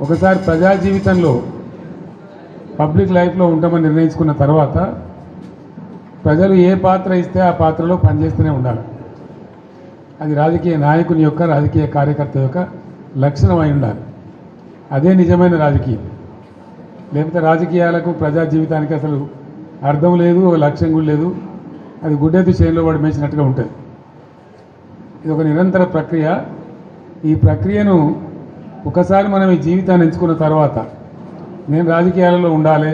ఒకసారి ప్రజా జీవితంలో పబ్లిక్ లైఫ్లో ఉంటామని నిర్ణయించుకున్న తర్వాత ప్రజలు ఏ పాత్ర ఇస్తే ఆ పాత్రలో పనిచేస్తూనే ఉండాలి. అది రాజకీయ నాయకుని యొక్క రాజకీయ కార్యకర్త యొక్క లక్షణం అయి ఉండాలి. అదే నిజమైన రాజకీయం. లేకపోతే రాజకీయాలకు ప్రజా జీవితానికి అసలు అర్థం లేదు, ఒక లక్ష్యం కూడా లేదు. అది గుడ్డెద్దు చేనులో పడి మేసినట్టుగా ఉంటుంది. ఇది ఒక నిరంతర ప్రక్రియ. ఈ ప్రక్రియను ఒకసారి మనం ఈ జీవితాన్ని ఎంచుకున్న తర్వాత నేను రాజకీయాలలో ఉండాలి,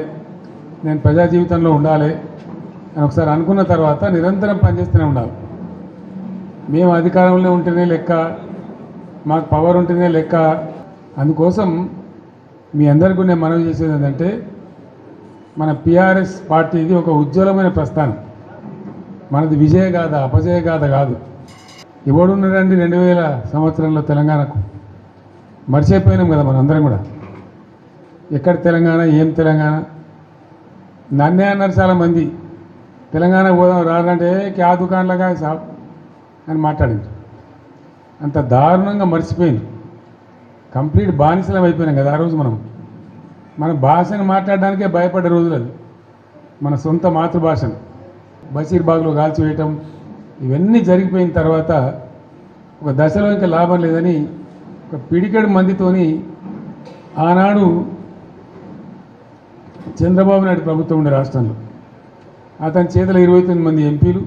నేను ప్రజా జీవితంలో ఉండాలి అని ఒకసారి అనుకున్న తర్వాత నిరంతరం పనిచేస్తూనే ఉండాలి. మేము అధికారంలో ఉంటేనే లెక్క, మాకు పవర్ ఉంటేనే లెక్క. అందుకోసం మీ అందరికీ నేను మనవి చేసేది ఏంటంటే, మన పిఆర్ఎస్ పార్టీది ఒక ఉజ్వలమైన ప్రస్థానం. మనది విజయగాథ, అపజయగాథ కాదు. ఎవడున్నాడండి 2000 సంవత్సరంలో తెలంగాణకు? మర్చిపోయినాం కదా మనం అందరం కూడా. ఎక్కడ తెలంగాణ, ఏం తెలంగాణ? నన్నే అన్నారు చాలామంది, తెలంగాణ పోదాం రాదంటే క్యా దుకాణంలాగా సాబ్ అని మాట్లాడింది. అంత దారుణంగా మర్చిపోయింది. కంప్లీట్ బానిసలం అయిపోయినాం కదా ఆ రోజు. మన భాషను మాట్లాడడానికే భయపడ్డ రోజులు అది. మన సొంత మాతృభాషను బషీర్బాగ్లో కాల్చివేయటం ఇవన్నీ జరిగిపోయిన తర్వాత ఒక దశలో ఇంకా లాభం లేదని ఒక పిడికెడు మందితోని ఆనాడు చంద్రబాబు నాయుడు ప్రభుత్వం ఉండే రాష్ట్రంలో అతని చేతిలో 29 మంది ఎంపీలు,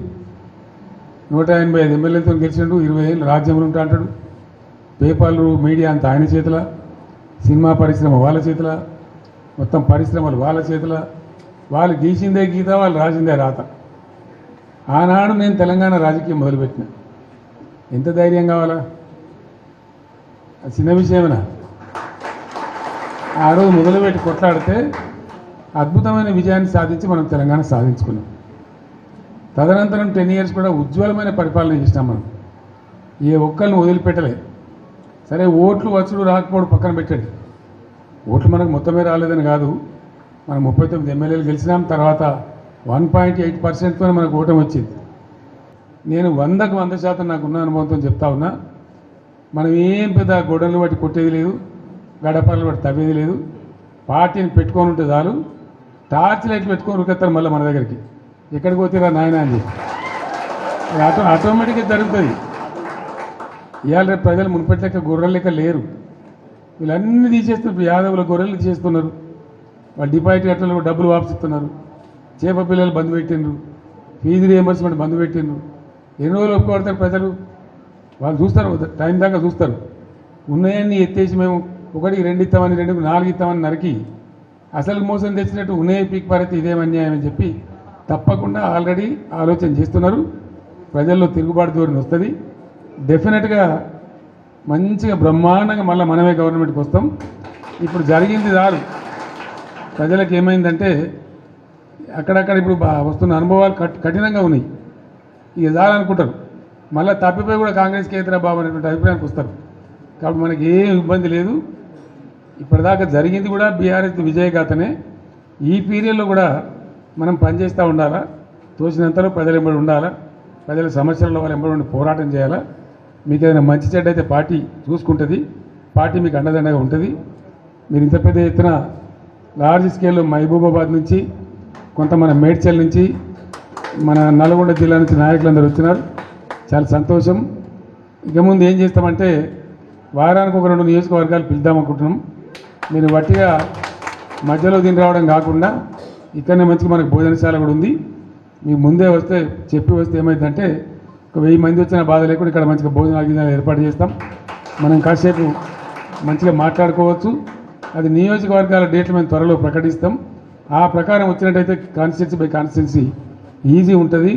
185 ఎమ్మెల్యేలతో గెలిచినట్టు, 20 ఏళ్ళు రాజ్యంలో ఉంటా అంటాడు. పేపర్లు, మీడియా అంతా ఆయన చేతుల, సినిమా పరిశ్రమ వాళ్ళ చేతుల, మొత్తం పరిశ్రమలు వాళ్ళ చేతుల. వాళ్ళు గీసిందే గీత, వాళ్ళు రాసిందే రాత. ఆనాడు నేను తెలంగాణ రాజకీయం మొదలుపెట్టిన. ఎంత ధైర్యం కావాలా? చిన్న విషయమేనా? ఆ రోజు మొదలుపెట్టి కొట్లాడితే అద్భుతమైన విజయాన్ని సాధించి మనం తెలంగాణ సాధించుకున్నాం. తదనంతరం 10 years కూడా ఉజ్వలమైన పరిపాలన చేసినాం మనం. ఏ ఒక్కరిని వదిలిపెట్టలే. సరే, ఓట్లు వచ్చుడు రాకపోవడం పక్కన పెట్టండి. ఓట్లు మనకు మొత్తమే రాలేదని కాదు. మనం 39 ఎమ్మెల్యేలు గెలిచినాం. తర్వాత 1.8%తో మనకు ఓటమి వచ్చింది. నేను 100కు 100% నాకున్న అనుభవంతో చెప్తా ఉన్నా. మనం ఏం పెద్ద గొడవలు బట్టి కొట్టేది లేదు, గడపలు బట్టి తవ్వేది లేదు. పార్టీని పెట్టుకొని ఉంటే చాలు. టార్చ్ లైట్లు పెట్టుకొని ఉరికెత్తారు మళ్ళీ మన దగ్గరికి. ఎక్కడికి పోతారా నాయన అని చెప్పి ఆటోమేటిక్గా జరుగుతుంది. ఇవాళ రేపు ప్రజలు మునిపెట్టి లెక్క గొర్రెల లెక్క లేరు. వీళ్ళన్నీ తీసేస్తున్నారు. యాదవుల గొర్రెలు తీసేస్తున్నారు. వాళ్ళు డిపాజిట్ కట్టలు డబ్బులు వాపసిస్తున్నారు. చేప పిల్లలు బంద్ పెట్టిండ్రు. ఫీజు రియంబర్స్మెంట్ బంద్ పెట్టిండ్రు. ఎన్ని రోజులు ఒప్పుకోడతారు ప్రజలు? వాళ్ళు చూస్తారు, టైం దాకా చూస్తారు. ఉన్నాయన్నీ ఎత్తేసి మేము 1, 2 ఇస్తామని, 2కు 4 ఇస్తామని నరికి అసలు మోసం తెచ్చినట్టు ఉన్నాయి పీక్ పారైతే ఇదేం అన్యాయం అని చెప్పి తప్పకుండా ఆల్రెడీ ఆలోచన చేస్తున్నారు. ప్రజల్లో తిరుగుబాటు ధోరణి వస్తుంది. డెఫినెట్గా మంచిగా బ్రహ్మాండంగా మళ్ళీ మనమే గవర్నమెంట్కి వస్తాం. ఇప్పుడు జరిగింది దారు. ప్రజలకు ఏమైందంటే అక్కడక్కడ ఇప్పుడు వస్తున్న అనుభవాలు కఠినంగా ఉన్నాయి. ఇక చాలనుకుంటారు. మళ్ళీ తప్పిపోయి కూడా కాంగ్రెస్కి ఎదురా బాబు అనేటువంటి అభిప్రాయానికి వస్తారు. కాబట్టి మనకి ఏం ఇబ్బంది లేదు. ఇప్పటిదాకా జరిగింది కూడా బీఆర్ఎస్ విజయగాథనే. ఈ పీరియడ్లో కూడా మనం పనిచేస్తూ ఉండాలా. తోచినంతలో ప్రజలు ఎంబడి ఉండాలా. ప్రజల సమస్యలలో వాళ్ళు ఎంబడి ఉండి పోరాటం చేయాలా. మీకు ఏదైనా మంచి చెడ్డ అయితే పార్టీ చూసుకుంటుంది. పార్టీ మీకు అండదండగా ఉంటుంది. మీరు ఇంత పెద్ద ఎత్తున లార్జ్ స్కేల్లో మహబూబాబాద్ నుంచి, కొంత మన మేడ్చల్ నుంచి, మన నల్గొండ జిల్లా నుంచి నాయకులందరూ వచ్చినారు. చాలా సంతోషం. ఇక ముందు ఏం చేస్తామంటే వారానికి ఒక 2 నియోజకవర్గాలు పిలుద్దామనుకుంటున్నాం. మీరు వట్టిగా మధ్యలో దీని రావడం కాకుండా ఇక్కడనే మంచిగా మనకు భోజనశాల కూడా ఉంది. మీకు ముందే వస్తే చెప్పి వస్తే ఏమైందంటే ఒక 1000 మంది వచ్చిన బాధ లేకుండా ఇక్కడ మంచిగా భోజనాలు ఏర్పాటు చేస్తాం. మనం కాసేపు మంచిగా మాట్లాడుకోవచ్చు. అది నియోజకవర్గాల డేట్లు మేము త్వరలో ప్రకటిస్తాం. ఆ ప్రకారం వచ్చినట్టయితే కాన్స్టిట్యున్సీ బై కాన్స్టిట్యున్సీ ఈజీ ఉంటుంది.